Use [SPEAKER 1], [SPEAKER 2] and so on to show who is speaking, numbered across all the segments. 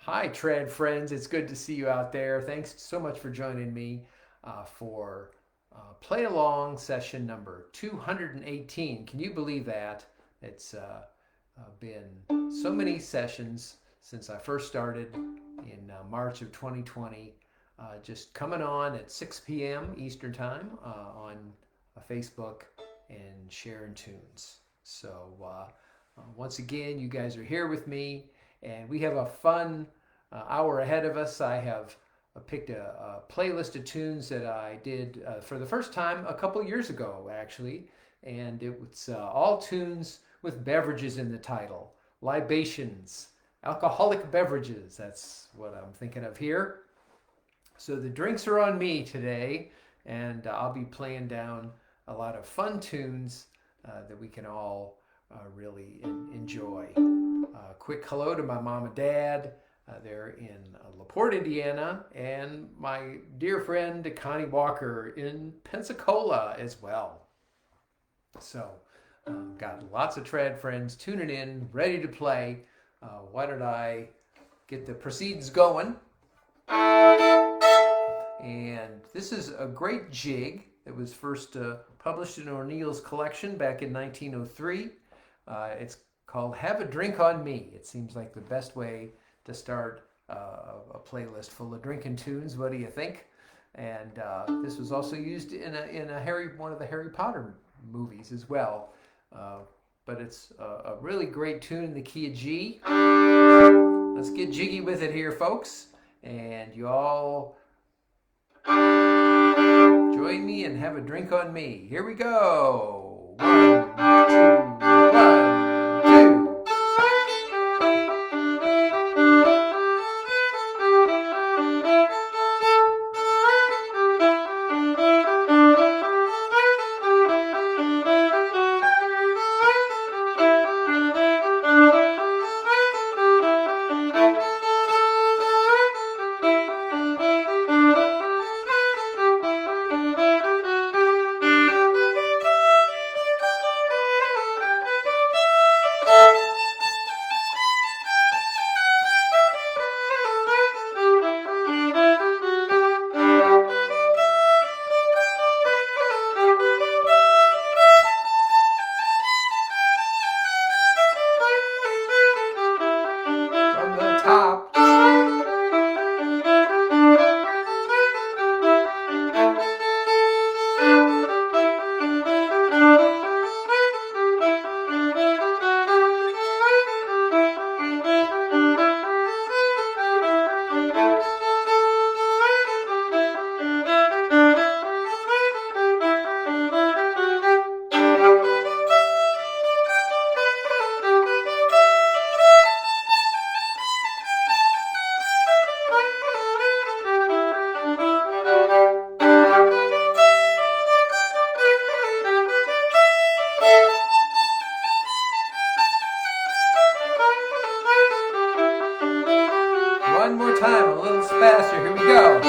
[SPEAKER 1] Hi, Trad friends. It's good to see you out there. Thanks so much for joining me for Play Along session number 218. Can you believe that? It's been so many sessions since I first started in March of 2020. Just coming on at 6 p.m. Eastern Time on Facebook and sharing tunes. Once again, you guys are here with me and we have a fun hour ahead of us. I have picked a playlist of tunes that I did for the first time a couple years ago, actually, and it was all tunes with beverages in the title, libations, alcoholic beverages. That's what I'm thinking of here. So the drinks are on me today, and I'll be playing down a lot of fun tunes that we can all really enjoy. Quick hello to my mom and dad. They're in LaPorte, Indiana, and my dear friend Connie Walker in Pensacola as well. So, got lots of trad friends tuning in, ready to play. Why don't I get the proceeds going? And this is a great jig that was first published in O'Neill's collection back in 1903. It's called Have a Drink on Me. It seems like the best way to start a playlist full of drinking tunes. What do you think? And this was also used in one of the Harry Potter movies as well. But it's a really great tune in the key of G. Let's get jiggy with it here, folks. And you all join me and have a drink on me. Here we go. 1, 2, 1, 2. From the top. One more time, a little faster. Here we go.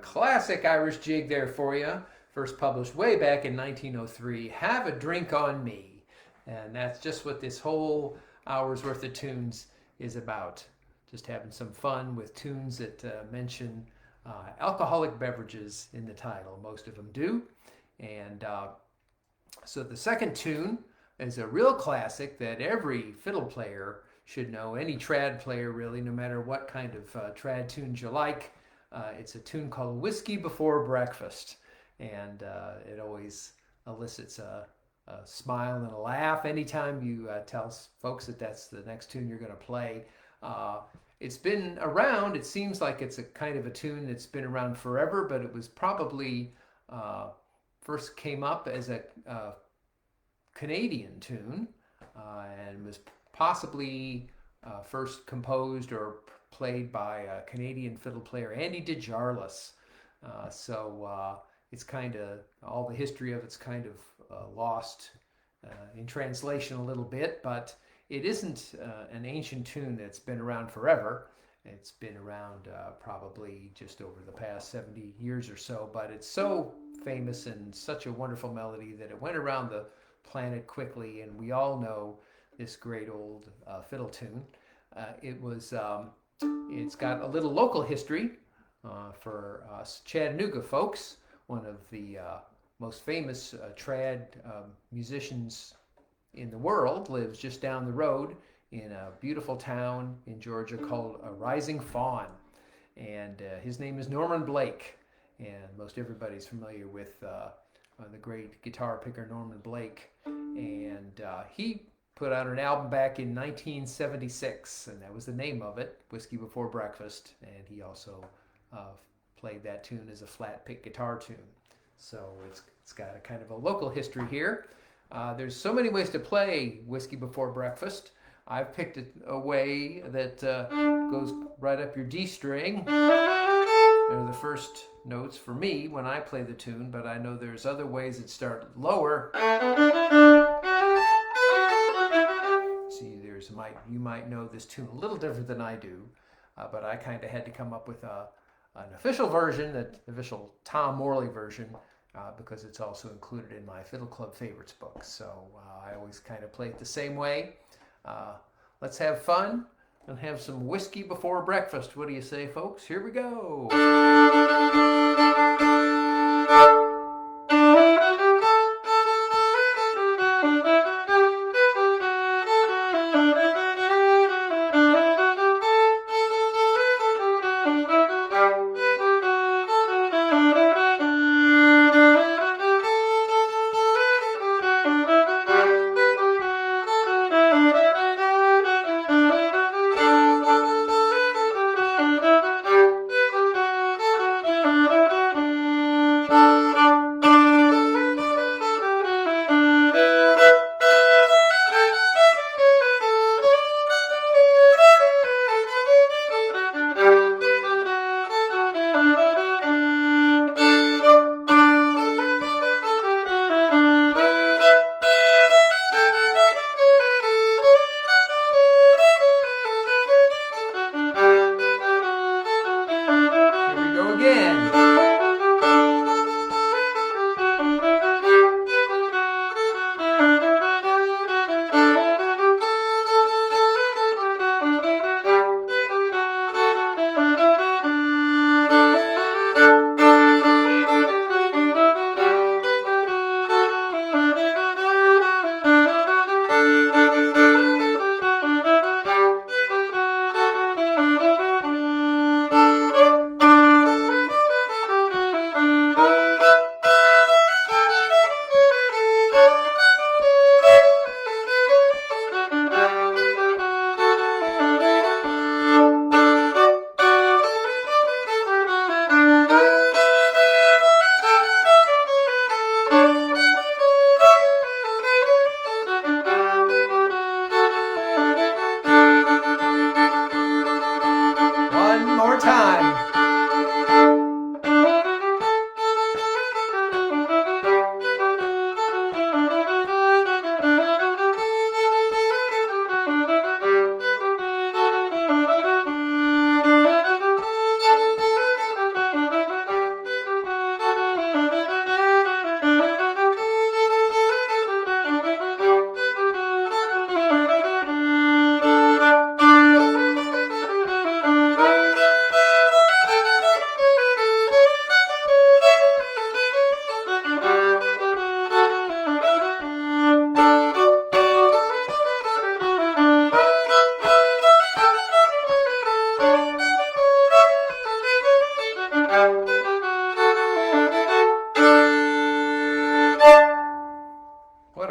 [SPEAKER 1] Classic Irish jig there for you. First published way back in 1903. Have a Drink on Me. And that's just what this whole hour's worth of tunes is about. Just having some fun with tunes that mention alcoholic beverages in the title. Most of them do. And so the second tune is a real classic that every fiddle player should know. Any trad player, really, no matter what kind of trad tunes you like. It's a tune called Whiskey Before Breakfast, and it always elicits a smile and a laugh anytime you tell folks that that's the next tune you're going to play. It's been around. It seems like it's a kind of a tune that's been around forever, but it was probably first came up as a Canadian tune and was possibly first composed or played by a Canadian fiddle player, Andy DeJarlis. So it's kind of, all the history of it's kind of lost in translation a little bit, but it isn't an ancient tune that's been around forever. It's been around probably just over the past 70 years or so, but it's so famous and such a wonderful melody that it went around the planet quickly, and we all know this great old fiddle tune. It's got a little local history for us Chattanooga folks. One of the most famous trad musicians in the world lives just down the road in a beautiful town in Georgia called Rising Fawn. And his name is Norman Blake. And most everybody's familiar with the great guitar picker Norman Blake. And he put out an album back in 1976, and that was the name of it, Whiskey Before Breakfast. And he also played that tune as a flat pick guitar tune. So it's got a kind of a local history here. There's so many ways to play Whiskey Before Breakfast. I've picked a way that goes right up your D string. They're the first notes for me when I play the tune, but I know there's other ways that start lower. See, you might know this tune a little different than I do, but I kind of had to come up with an official version, the official Tom Morley version, because it's also included in my Fiddle Club Favorites book. So I always kind of play it the same way. Let's have fun and have some whiskey before breakfast. What do you say, folks? Here we go.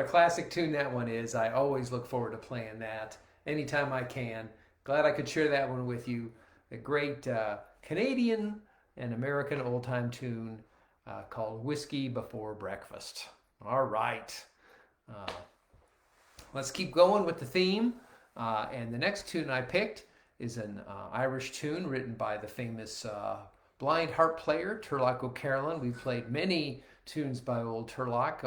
[SPEAKER 1] Classic tune that one is. I always look forward to playing that anytime I can. glad I could share that one with you. A great Canadian and American old-time tune called Whiskey Before Breakfast. All right. Uh, let's keep going with the theme. And the next tune I picked is an Irish tune written by the famous blind harp player, Turlough O'Carolan. We've played many tunes by old Turlough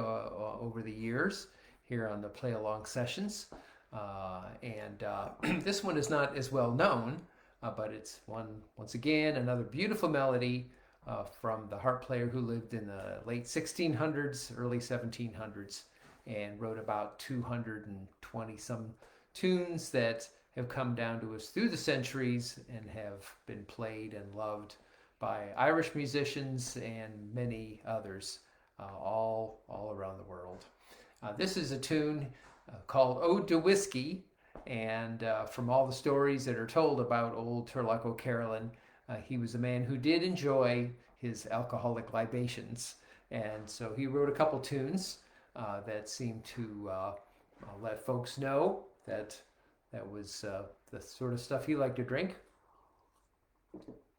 [SPEAKER 1] over the years here on the Play Along sessions. This one is not as well known, but it's once again, another beautiful melody from the harp player who lived in the late 1600s, early 1700s, and wrote about 220 some tunes that have come down to us through the centuries and have been played and loved by Irish musicians and many others all around the world. This is a tune called Ode to Whiskey, and from all the stories that are told about old Turlough O'Carolan, he was a man who did enjoy his alcoholic libations, and so he wrote a couple tunes that seem to let folks know that was the sort of stuff he liked to drink.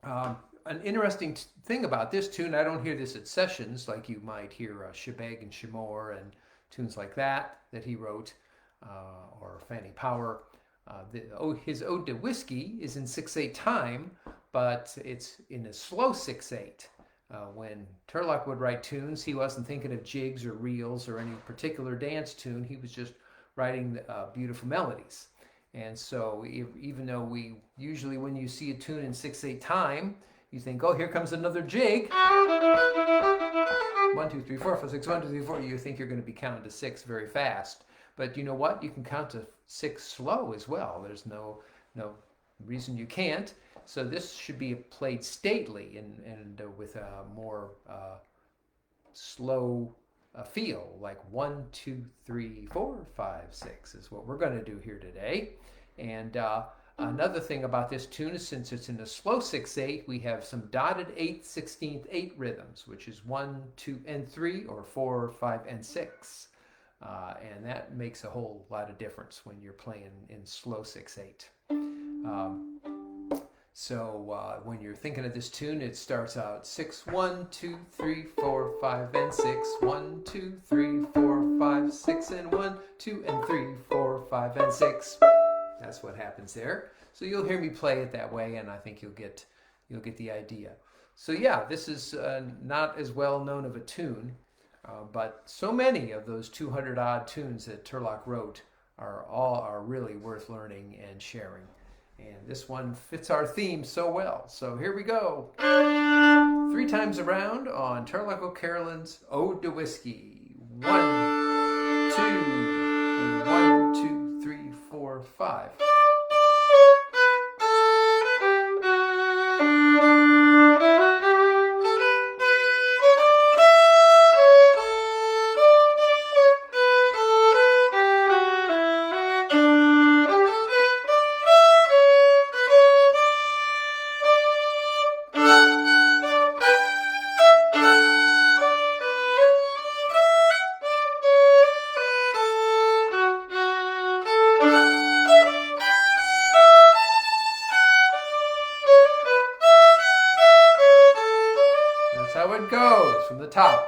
[SPEAKER 1] An interesting thing about this tune, I don't hear this at sessions like you might hear Shebeg and Shemore and tunes like that he wrote, or Fanny Power. His Ode to Whiskey is in 6/8 time, but it's in a slow 6/8. When Turlough would write tunes, he wasn't thinking of jigs or reels or any particular dance tune. He was just writing beautiful melodies. And so even though we usually, when you see a tune in 6/8 time, you think, oh, here comes another jig. 1, 2, 3, 4, 5, 6, 1, 2, 3, 4. You think you're going to be counting to 6 very fast. But you know what? You can count to 6 slow as well. There's no reason you can't. So this should be played stately and with a more slow feel, like 1, 2, 3, 4, 5, 6 is what we're going to do here today. And another thing about this tune is, since it's in a slow 6/8, we have some dotted 8, 16th, 8 rhythms, which is 1, 2, and 3, or 4, 5, and 6. And that makes a whole lot of difference when you're playing in slow 6/8. So when you're thinking of this tune, it starts out 6, 1, 2, 3, 4, 5, and 6. 1, 2, 3, 4, 5, 6, and 1, 2, and 3, 4, 5, and 6. That's what happens there. So you'll hear me play it that way, and I think you'll get the idea. So yeah, this is not as well known of a tune, but so many of those 200 odd tunes that Turlough wrote are really worth learning and sharing. And this one fits our theme so well. So here we go. 3 times around on Turlough O'Carolan's Ode to Whiskey. 1, 2, 1, 2, 3, 4, 5. How it goes from the top.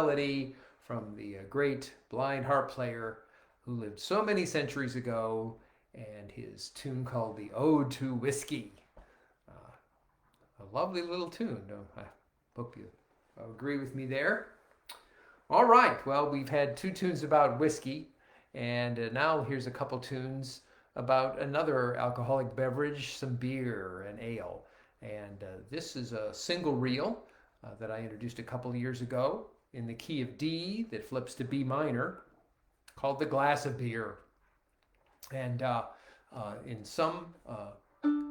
[SPEAKER 1] melody from the great blind harp player who lived so many centuries ago, and his tune called the Ode to Whiskey. A lovely little tune. I hope you agree with me there. All right, well, we've had 2 tunes about whiskey, and now here's a couple tunes about another alcoholic beverage, some beer and ale. And this is a single reel that I introduced a couple of years ago in the key of D that flips to B minor, called The Glass of Beer. And in some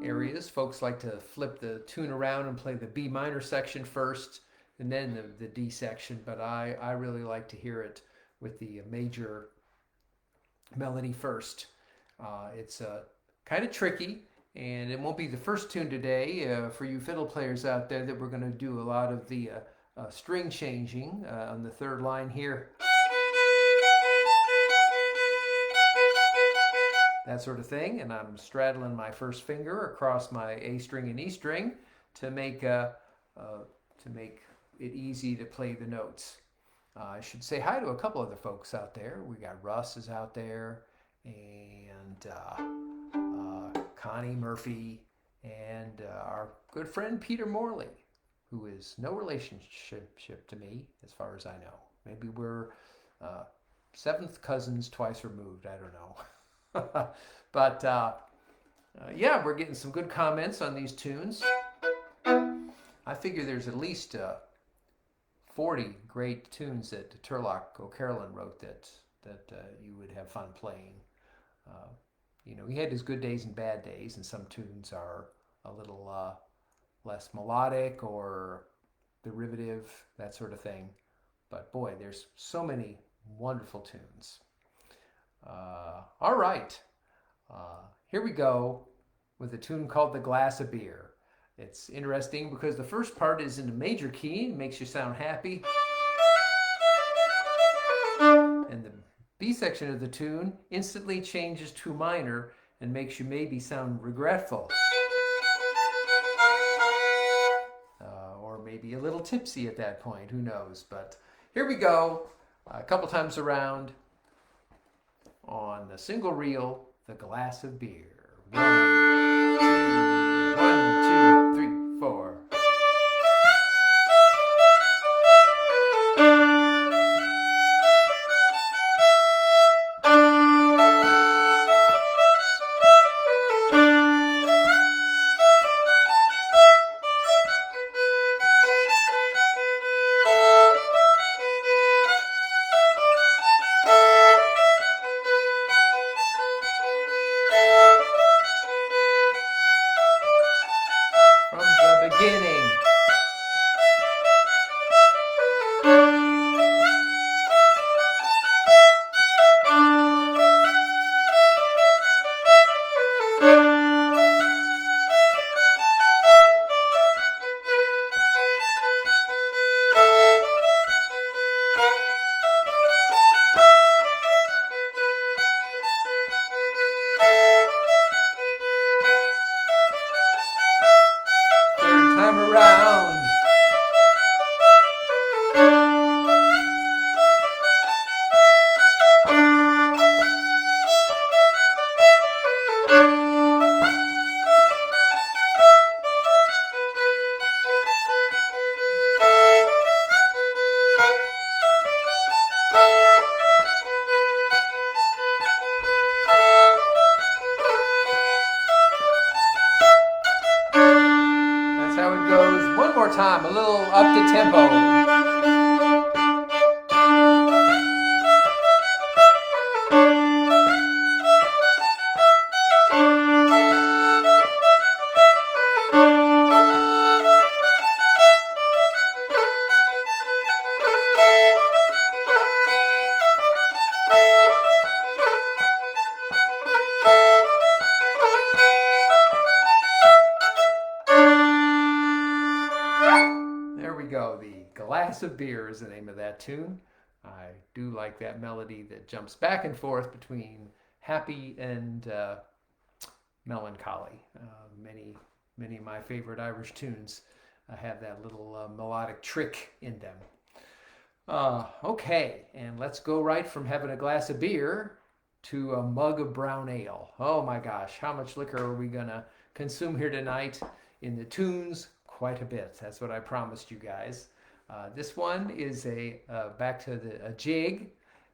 [SPEAKER 1] areas, folks like to flip the tune around and play the B minor section first and then the D section, but I really like to hear it with the major melody first. It's kind of tricky, and it won't be the first tune today for you fiddle players out there that we're going to do a lot of the string changing on the 3rd line here. That sort of thing, and I'm straddling my first finger across my A string and E string to make it easy to play the notes. I should say hi to a couple other folks out there. We got Russ is out there, and Connie Murphy, and our good friend Peter Morley, who is no relationship to me as far as I know. Maybe we're 7th cousins twice removed. I don't know. But yeah, we're getting some good comments on these tunes. I figure there's at least 40 great tunes that Turlock O'Carolan wrote that you would have fun playing. You know, he had his good days and bad days, and some tunes are a little less melodic or derivative, that sort of thing. But boy, there's so many wonderful tunes. All right, here we go with a tune called The Glass of Beer. It's interesting because the first part is in a major key and makes you sound happy. And the B section of the tune instantly changes to minor and makes you maybe sound regretful. Or maybe a little tipsy at that point, who knows. But here we go, a couple times around on the single reel, The Glass of Beer. 1, 2, 3, 4. Time, a little up the tempo. Glass of Beer is the name of that tune. I do like that melody that jumps back and forth between happy and melancholy. Many of my favorite Irish tunes have that little melodic trick in them. Okay, and let's go right from having a glass of beer to a mug of brown ale. Oh my gosh, how much liquor are we gonna consume here tonight? In the tunes, quite a bit. That's what I promised you guys. This one is back to a jig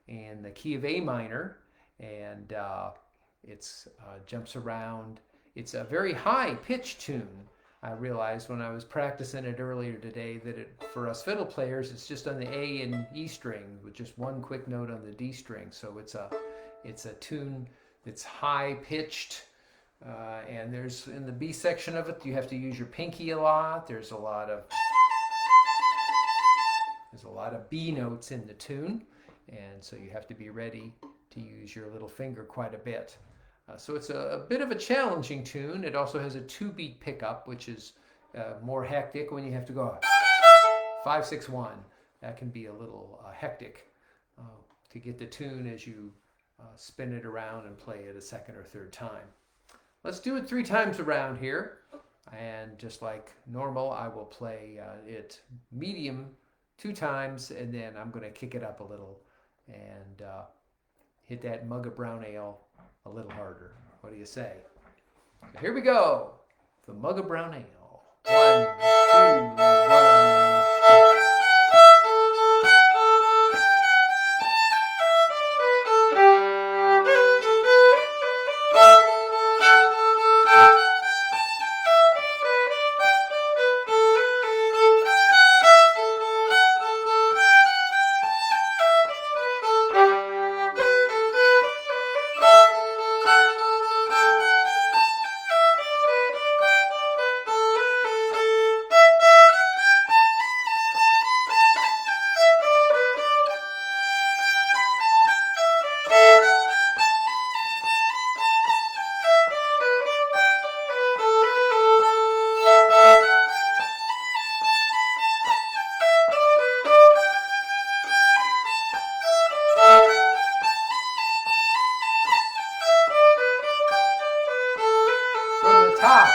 [SPEAKER 1] in the key of A minor, and it's jumps around. It's a very high pitch tune. I realized when I was practicing it earlier today that for us fiddle players, it's just on the A and E string with just one quick note on the D string. So it's a tune that's high pitched, and there's in the B section of it you have to use your pinky a lot. There's a lot of B notes in the tune, and so you have to be ready to use your little finger quite a bit. So it's a bit of a challenging tune. It also has a 2-beat pickup, which is more hectic when you have to go 5, 6, 1. That can be a little hectic to get the tune as you spin it around and play it a second or third time. Let's do it 3 times around here. And just like normal, I will play it medium 2 times, and then I'm going to kick it up a little and hit that mug of brown ale a little harder. What do you say? So here we go. The mug of brown ale. 1, 2, 1. Top.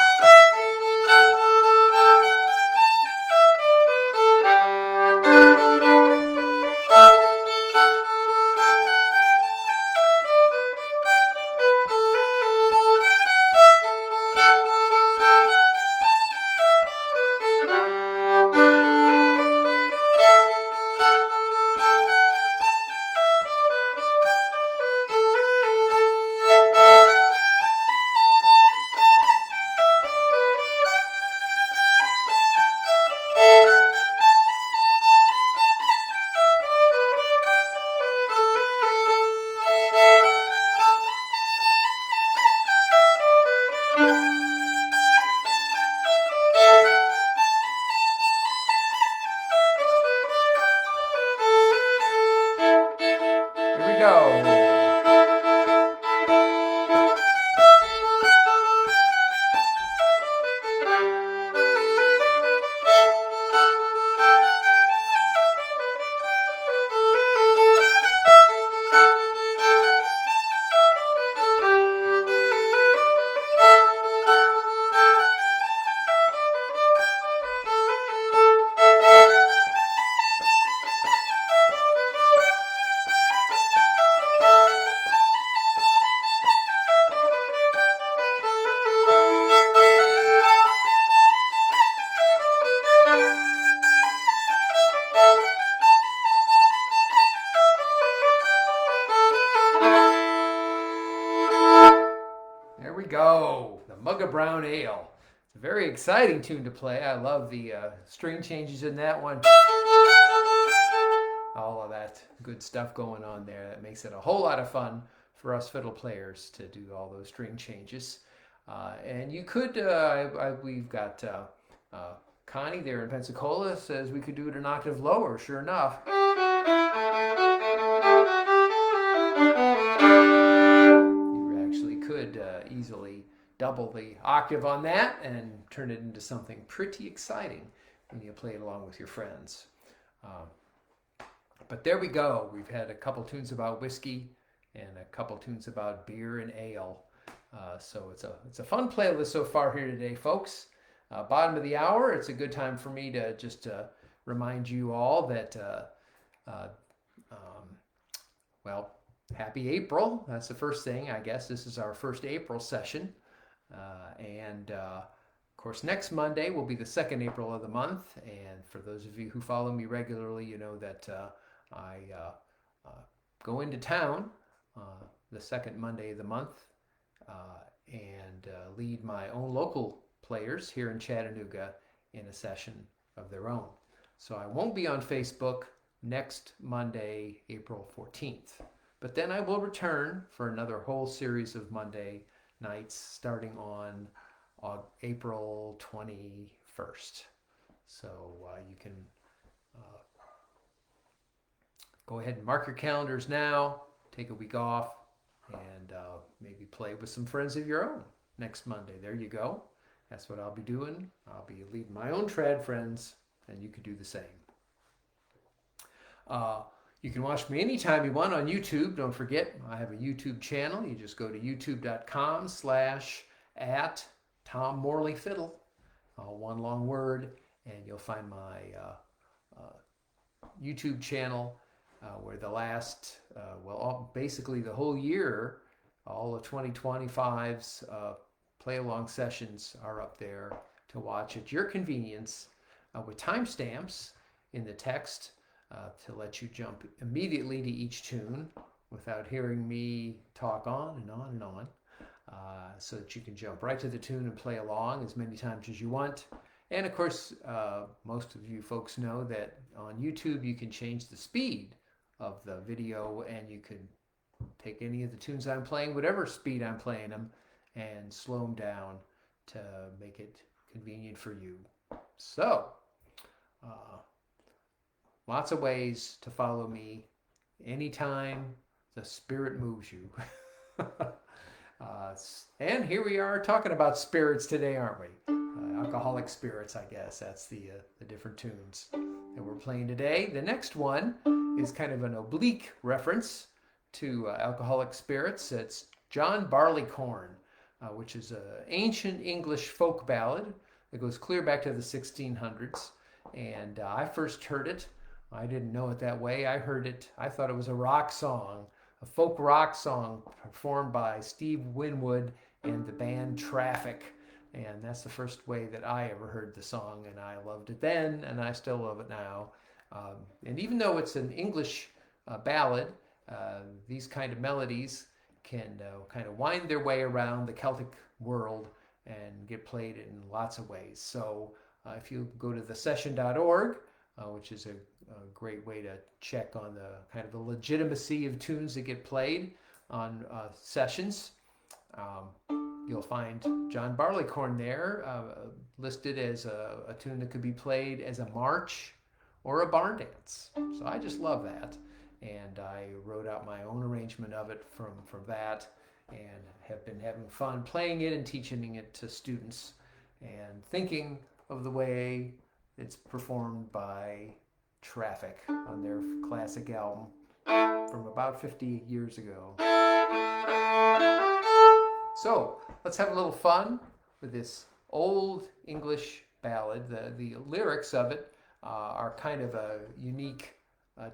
[SPEAKER 1] Go, the mug of brown ale. It's a very exciting tune to play. I love the string changes in that one. All of that good stuff going on there. That makes it a whole lot of fun for us fiddle players to do all those string changes. And you could, we've got Connie there in Pensacola says we could do it an octave lower. Sure enough. Could easily double the octave on that and turn it into something pretty exciting when you play it along with your friends. But there we go. We've had a couple tunes about whiskey and a couple tunes about beer and ale. So it's a fun playlist so far here today, folks. Bottom of the hour, it's a good time for me to just remind you all that Uh, um, well, happy April. That's the first thing, I guess. This is our first April session. Of course, next Monday will be the second April of the month. And for those of you who follow me regularly, you know that I go into town the second Monday of the month and lead my own local players here in Chattanooga in a session of their own. So I won't be on Facebook next Monday, April 14th. But then I will return for another whole series of Monday nights starting on April 21st. So you can go ahead and mark your calendars now, take a week off, and maybe play with some friends of your own next Monday. There you go. That's what I'll be doing. I'll be leading my own trad friends, and you can do the same. You can watch me anytime you want on YouTube. Don't forget, I have a YouTube channel. You just go to youtube.com/@TomMorleyFiddle, all one long word, and you'll find my YouTube channel where the last, basically the whole year, all of 2025's play-along sessions are up there to watch at your convenience with timestamps in the text to let you jump immediately to each tune without hearing me talk on and on and on, so that you can jump right to the tune and play along as many times as you want. And of course, most of you folks know that on YouTube you can change the speed of the video, and you can take any of the tunes I'm playing, whatever speed I'm playing them, and slow them down to make it convenient for you. So, lots of ways to follow me anytime the spirit moves you. And here we are talking about spirits today, aren't we? Alcoholic spirits, I guess. That's the different tunes that we're playing today. The next one is kind of an oblique reference to alcoholic spirits. It's John Barleycorn, which is an ancient English folk ballad that goes clear back to the 1600s. And I first heard it. I didn't know it that way. I thought it was a rock song, a folk rock song performed by Steve Winwood and the band Traffic. And that's the first way that I ever heard the song, and I loved it then, and I still love it now. And even though it's an English ballad, these kind of melodies can kind of wind their way around the Celtic world and get played in lots of ways. So if you go to thesession.org, which is a great way to check on the kind of the legitimacy of tunes that get played on sessions, you'll find John Barleycorn there listed as a tune that could be played as a march or a barn dance. So I just love that. And I wrote out my own arrangement of it from that, and have been having fun playing it and teaching it to students and thinking of the way it's performed by Traffic on their classic album from about 50 years ago. So let's have a little fun with this old English ballad. The lyrics of it are kind of a unique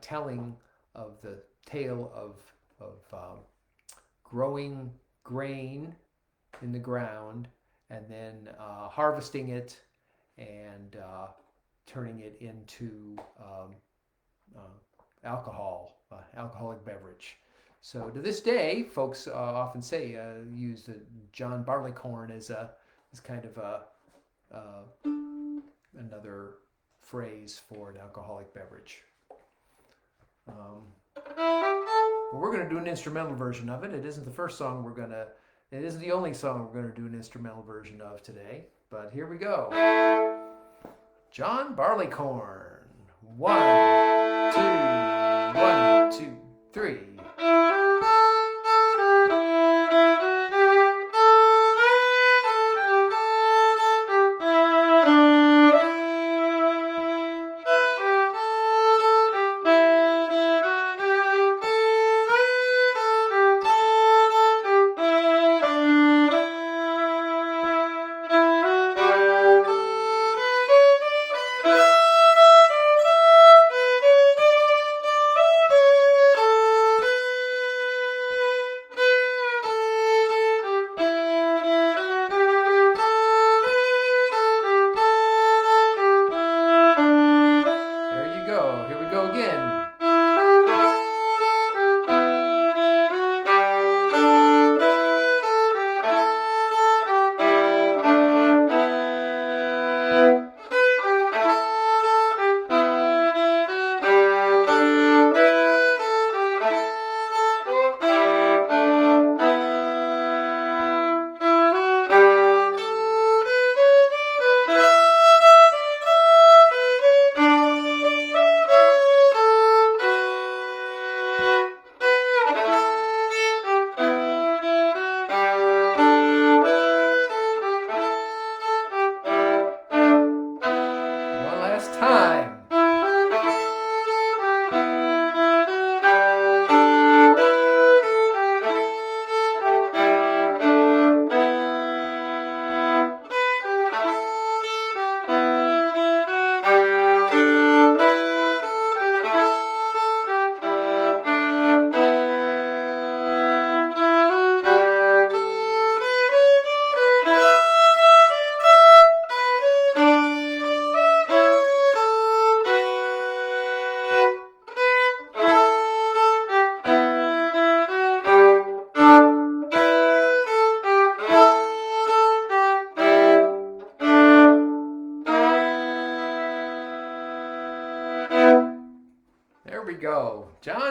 [SPEAKER 1] telling of the tale of growing grain in the ground and then harvesting it and turning it into alcoholic beverage. So to this day, folks often say use the John Barleycorn as kind of another phrase for an alcoholic beverage. But we're going to do an instrumental version of it. It isn't the first song it isn't the only song we're going to do an instrumental version of today. But here we go. John Barleycorn. 1, 2, 1, 2, 3.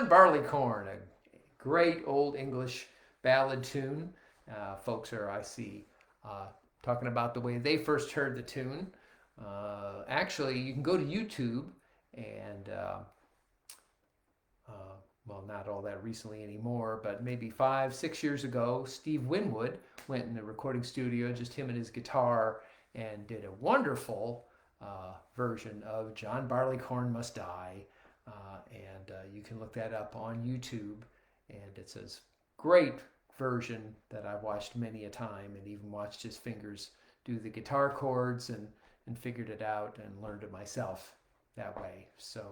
[SPEAKER 1] John Barleycorn, a great old English ballad tune. Folks are, I see, talking about the way they first heard the tune. Actually, you can go to YouTube and, well, not all that recently anymore, but maybe 5, 6 years ago, Steve Winwood went in the recording studio, just him and his guitar, and did a wonderful version of John Barleycorn Must Die. And you can look that up on YouTube. And it's a great version that I've watched many a time, and even watched his fingers do the guitar chords and figured it out and learned it myself that way. So,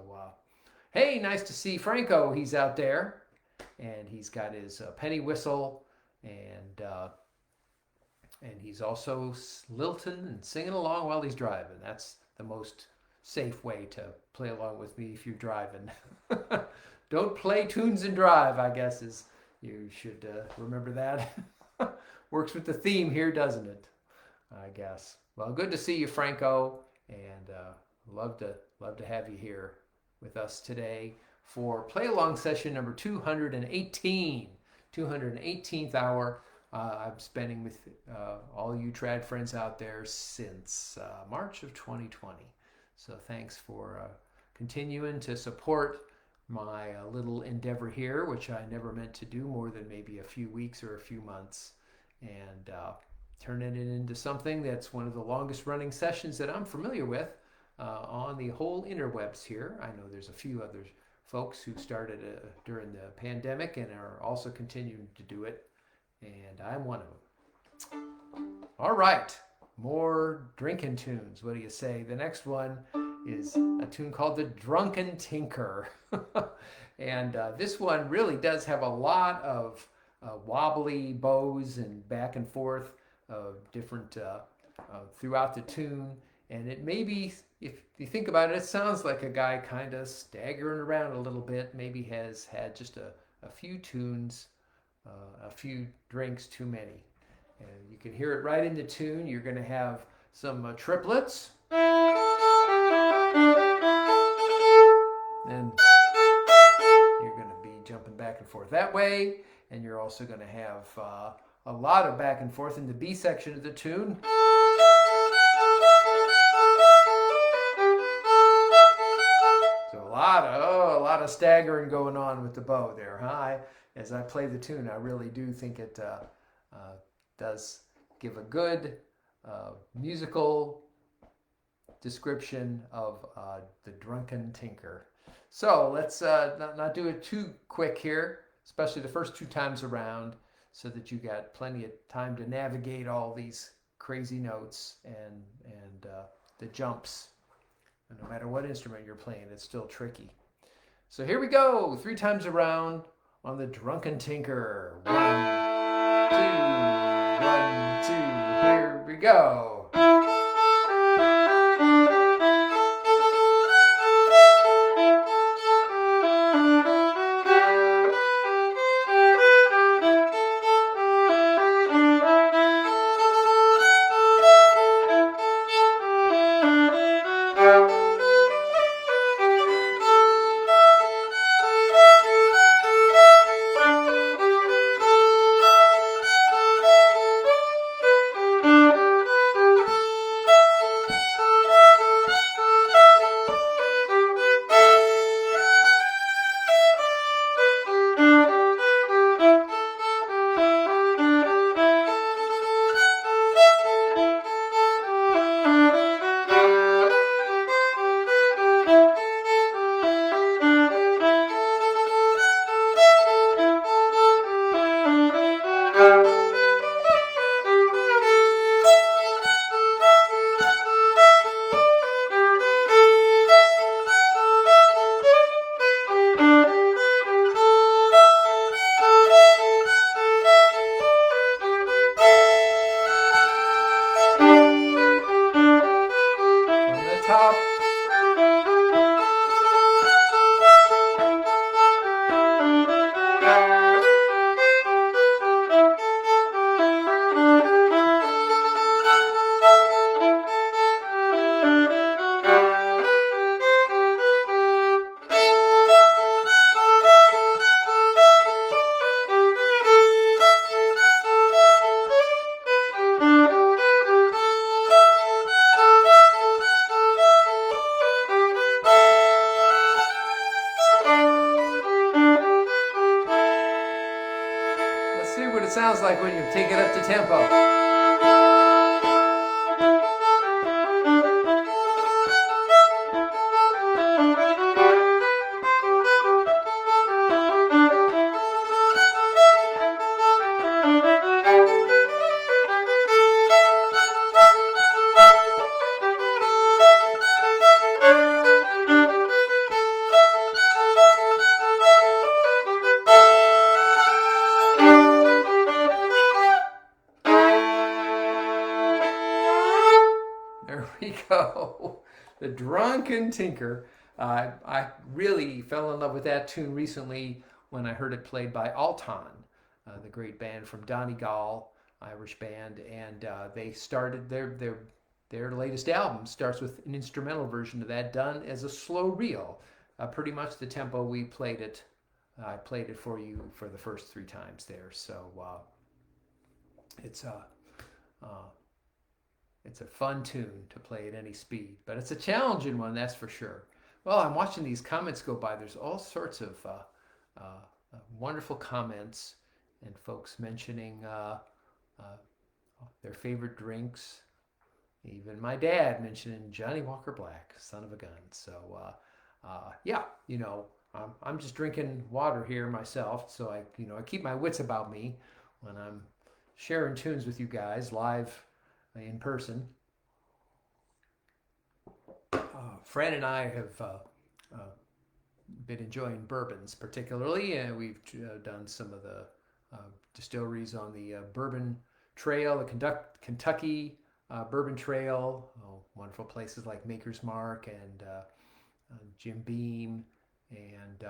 [SPEAKER 1] hey, nice to see Franco. He's out there, and he's got his penny whistle, and he's also lilting and singing along while he's driving. That's the most safe way to play along with me if you're driving. Don't play tunes and drive, I guess, is you should remember that. Works with the theme here, doesn't it? I guess. Well, good to see you, Franco, and love to have you here with us today for play along session number 218, 218th hour. I'm spending with all you trad friends out there since March of 2020. So thanks for continuing to support my little endeavor here, which I never meant to do more than maybe a few weeks or a few months, and turning it into something that's one of the longest running sessions that I'm familiar with on the whole interwebs here. I know there's a few other folks who started during the pandemic and are also continuing to do it, and I'm one of them. All right, more drinking tunes. What do you say? The next one is a tune called the Drunken Tinker. And this one really does have a lot of wobbly bows and back and forth different throughout the tune. And it maybe, if you think about it, it sounds like a guy kind of staggering around a little bit, maybe has had just a few tunes, a few drinks too many. And you can hear it right in the tune. You're going to have some triplets. And you're going to be jumping back and forth that way. And you're also going to have a lot of back and forth in the B section of the tune. So a lot of staggering going on with the bow there, huh? As I play the tune, I really do think it does give a good musical description of the Drunken Tinker. So let's not do it too quick here, especially the first 2 times around, so that you got plenty of time to navigate all these crazy notes and the jumps. And no matter what instrument you're playing, it's still tricky. So here we go, 3 times around on the Drunken Tinker. 1, 2, 1, 2, here we go. see what it sounds like when you take it up to tempo. There we go. The Drunken Tinker. I really fell in love with that tune recently when I heard it played by Alton, the great band from Donegal, Irish band, and they started their latest album starts with an instrumental version of that done as a slow reel, pretty much the tempo we played it. I played it for you for the first 3 times there, so it's a fun tune to play at any speed, but it's a challenging one, that's for sure. Well, I'm watching these comments go by. There's all sorts of wonderful comments and folks mentioning their favorite drinks. Even my dad mentioning Johnny Walker Black, son of a gun. So, yeah, I'm just drinking water here myself, so I keep my wits about me when I'm sharing tunes with you guys live in person. Fran and I have been enjoying bourbons particularly, and we've done some of the distilleries on the Bourbon Trail, the Kentucky Bourbon Trail. Wonderful places like Maker's Mark and Jim Beam and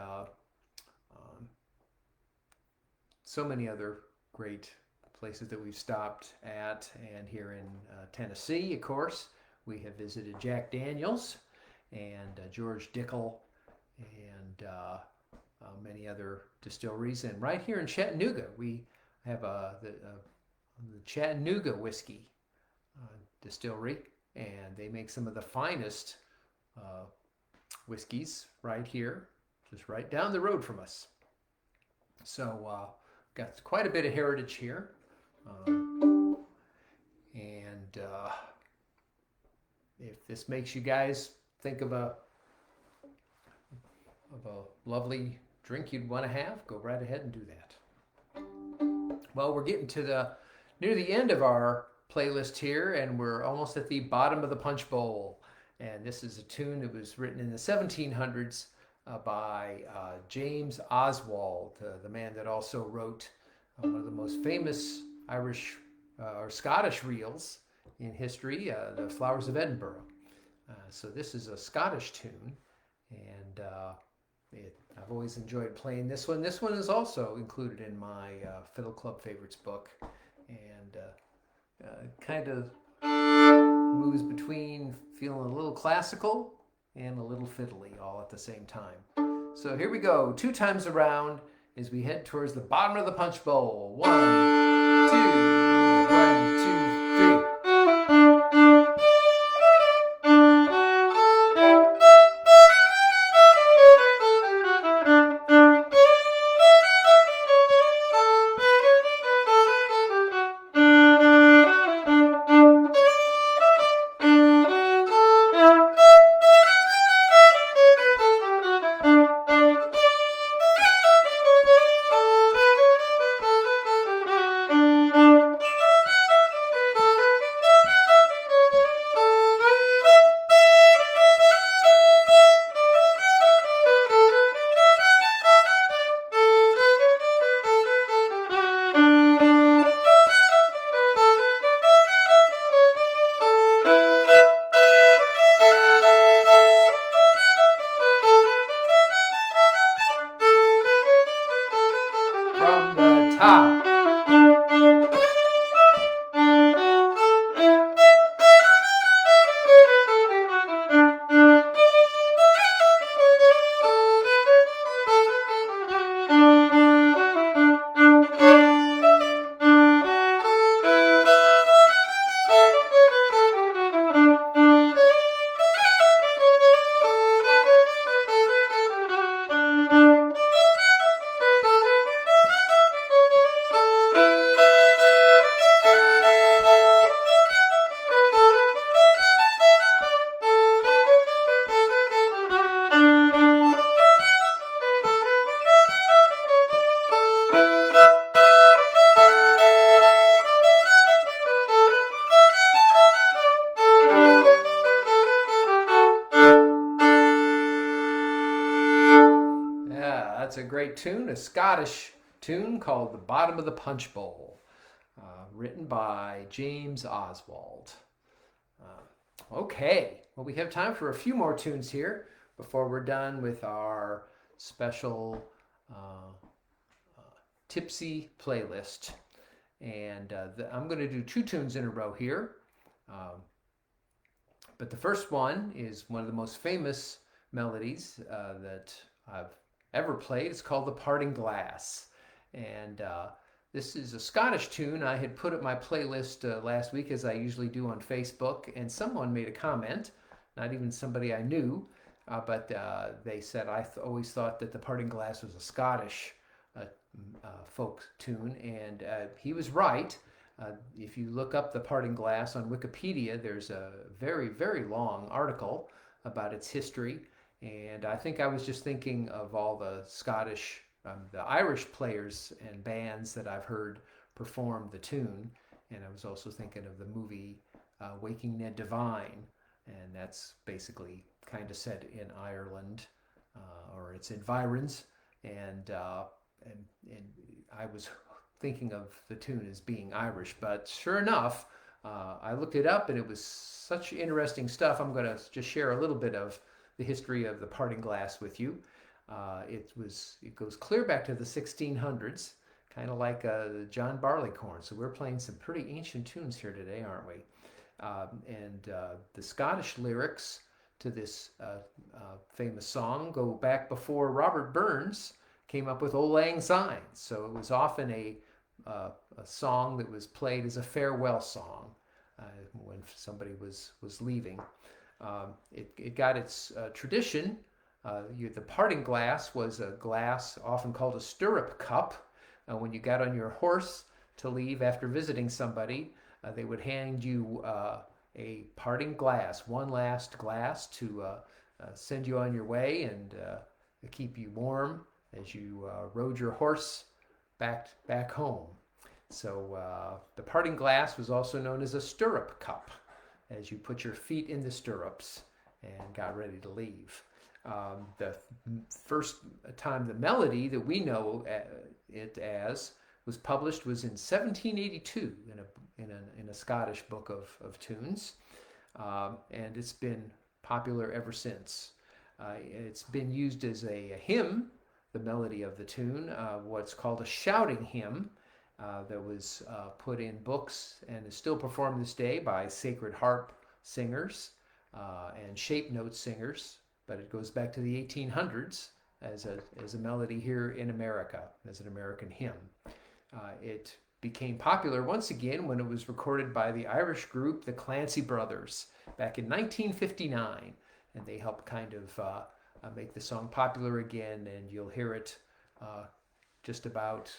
[SPEAKER 1] so many other great places that we've stopped at. And here in Tennessee, of course, we have visited Jack Daniels and George Dickel and many other distilleries. And right here in Chattanooga, we have the Chattanooga Whiskey Distillery, and they make some of the finest whiskeys right here, just right down the road from us. So got quite a bit of heritage here. And if this makes you guys think of a lovely drink you'd want to have, go right ahead and do that. Well, we're getting to near the end of our playlist here, and we're almost at the bottom of the punch bowl. And this is a tune that was written in the 1700s by James Oswald, the man that also wrote one of the most famous Irish or Scottish reels in history, the Flowers of Edinburgh. So this is a Scottish tune, and I've always enjoyed playing this one. This one is also included in my Fiddle Club Favorites book, and kind of moves between feeling a little classical and a little fiddly all at the same time. So here we go, 2 times around as we head towards the bottom of the punch bowl. 1, 2, 1, 2, 3. great tune, a Scottish tune called The Bottom of the Punch Bowl, written by James Oswald. Okay, well, we have time for a few more tunes here before we're done with our special Tipsy playlist. And I'm going to do 2 tunes in a row here. But the first one is one of the most famous melodies that I've ever played. It's called The Parting Glass. And this is a Scottish tune I had put at my playlist last week, as I usually do on Facebook. And someone made a comment, not even somebody I knew, but they said, I always thought that The Parting Glass was a Scottish folk tune, and he was right. If you look up The Parting Glass on Wikipedia, there's a very, very long article about its history, and I think I was just thinking of all the Scottish, the Irish players and bands that I've heard perform the tune, and I was also thinking of the movie Waking Ned Devine, and that's basically kind of set in Ireland, or its environs, and I was thinking of the tune as being Irish, but sure enough, I looked it up and it was such interesting stuff. I'm going to just share a little bit of the history of The Parting Glass with you. It goes clear back to the 1600s, kind of like John Barleycorn. So we're playing some pretty ancient tunes here today, aren't we? The Scottish lyrics to this famous song go back before Robert Burns came up with Old Lang Syne. So it was often a song that was played as a farewell song when somebody was leaving. It got its tradition. The parting glass was a glass often called a stirrup cup. When you got on your horse to leave after visiting somebody, they would hand you a parting glass, one last glass to send you on your way and keep you warm as you rode your horse back home. So the parting glass was also known as a stirrup cup, as you put your feet in the stirrups and got ready to leave. The first time the melody that we know it as was published was in 1782 in a Scottish book of tunes, and it's been popular ever since. It's been used as a hymn, the melody of the tune, what's called a shouting hymn, that was put in books and is still performed this day by sacred harp singers and shape note singers, but it goes back to the 1800s as a melody here in America, as an American hymn. It became popular once again when it was recorded by the Irish group the Clancy Brothers back in 1959, and they helped kind of make the song popular again, and you'll hear it just about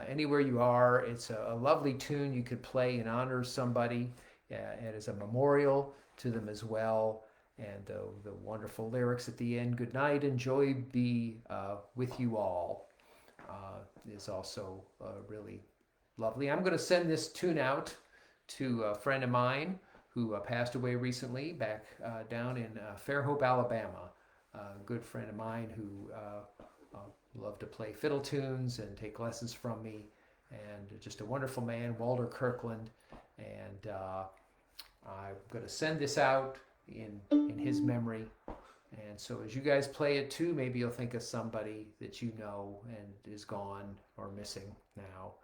[SPEAKER 1] anywhere you are. It's a lovely tune you could play in honor of somebody, and as a memorial to them as well. And the wonderful lyrics at the end, "Good night and joy be with you all," is also really lovely. I'm going to send this tune out to a friend of mine who passed away recently back down in Fairhope, Alabama. A good friend of mine who loved to play fiddle tunes and take lessons from me, and just a wonderful man, Walter Kirkland. And I'm going to send this out in his memory. And so as you guys play it too, maybe you'll think of somebody that you know and is gone or missing now.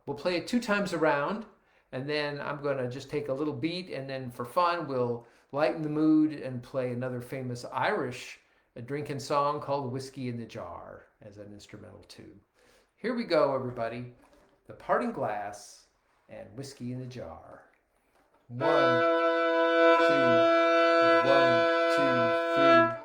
[SPEAKER 1] We'll play it 2 times around, and then I'm going to just take a little beat, and then for fun we'll lighten the mood and play another famous Irish drinking song called Whiskey in the Jar as an instrumental too. Here we go, everybody. The Parting Glass and Whiskey in the Jar. 1, 2, 1, 2, 3.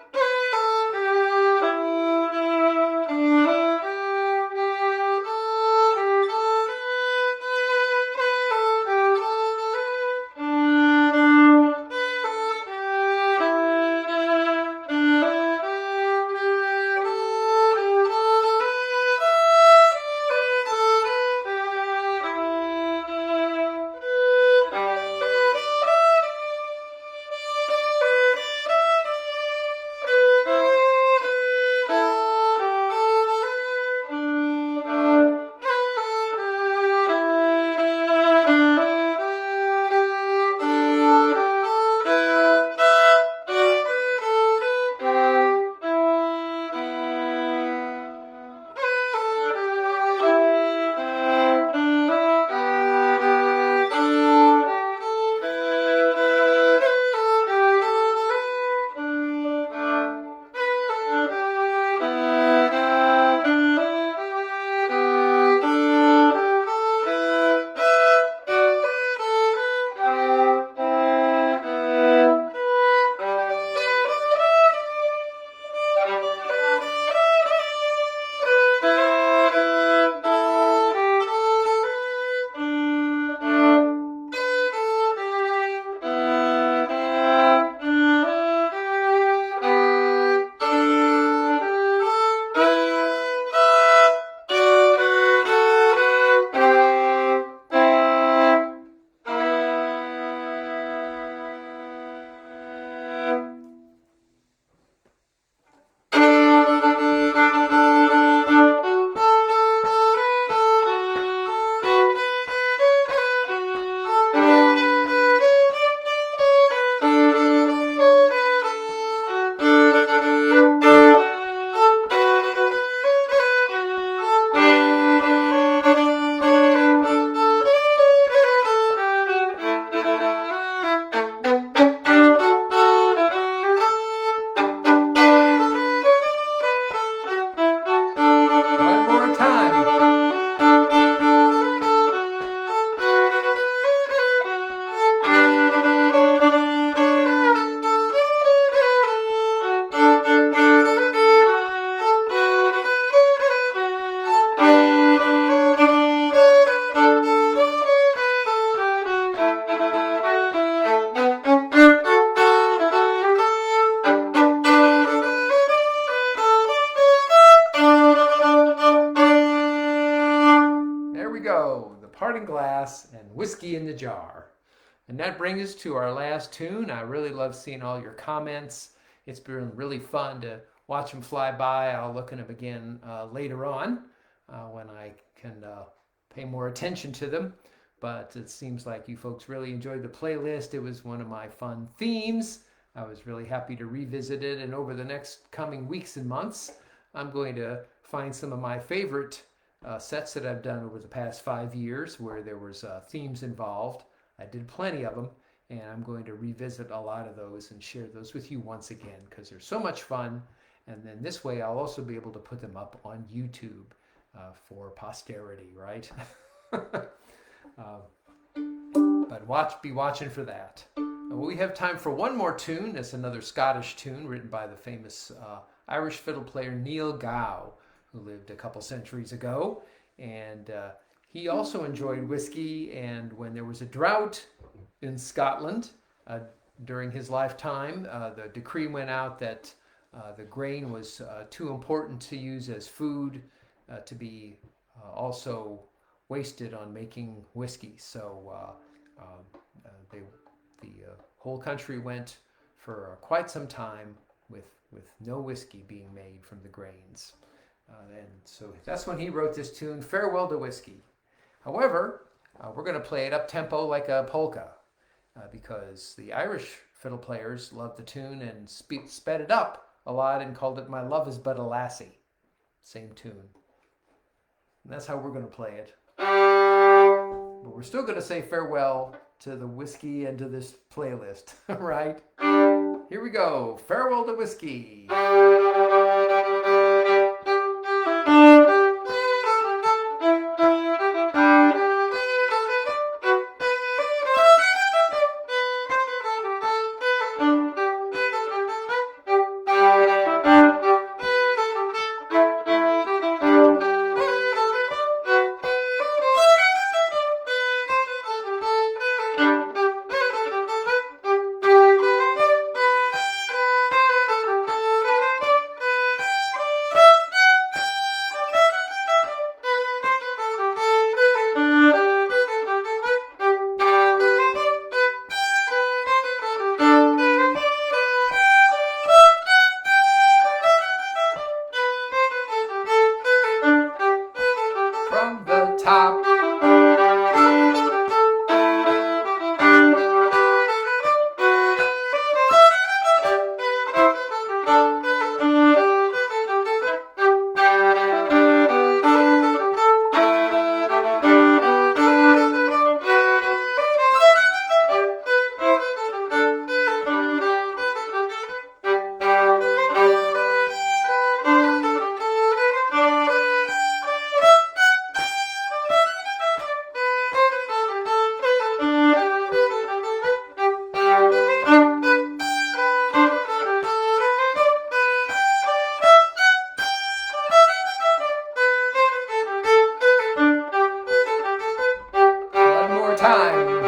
[SPEAKER 1] here we go. The Parting Glass and Whiskey in the Jar. And that brings us to our last tune. I really love seeing all your comments. It's been really fun to watch them fly by. I'll look at them again later on when I can pay more attention to them. But it seems like you folks really enjoyed the playlist. It was one of my fun themes. I was really happy to revisit it. And over the next coming weeks and months, I'm going to find some of my favorite sets that I've done over the past 5 years where there was themes involved. I did plenty of them, and I'm going to revisit a lot of those and share those with you once again because they're so much fun. And then this way I'll also be able to put them up on YouTube for posterity, right? But be watching for that. We have time for one more tune. It's another Scottish tune written by the famous Irish fiddle player Neil Gow, who lived a couple centuries ago. And he also enjoyed whiskey, and when there was a drought in Scotland during his lifetime, the decree went out that the grain was too important to use as food to be also wasted on making whiskey. So the whole country went for quite some time with no whiskey being made from the grains. And so that's when he wrote this tune, Farewell to Whiskey. However, we're going to play it up-tempo like a polka because the Irish fiddle players loved the tune and sped it up a lot and called it My Love Is But a Lassie. Same tune. And that's how we're going to play it. But we're still going to say farewell to the whiskey and to this playlist, right? Here we go. Farewell to Whiskey. From the top. One more time.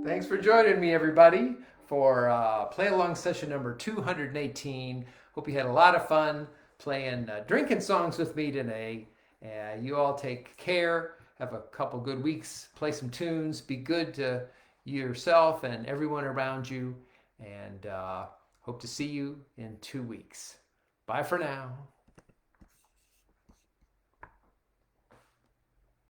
[SPEAKER 1] Thanks for joining me, everybody, for play along session number 218. Hope you had a lot of fun playing drinking songs with me today. You all take care. Have a couple good weeks. Play some tunes. Be good to yourself and everyone around you. And hope to see you in 2 weeks. Bye for now.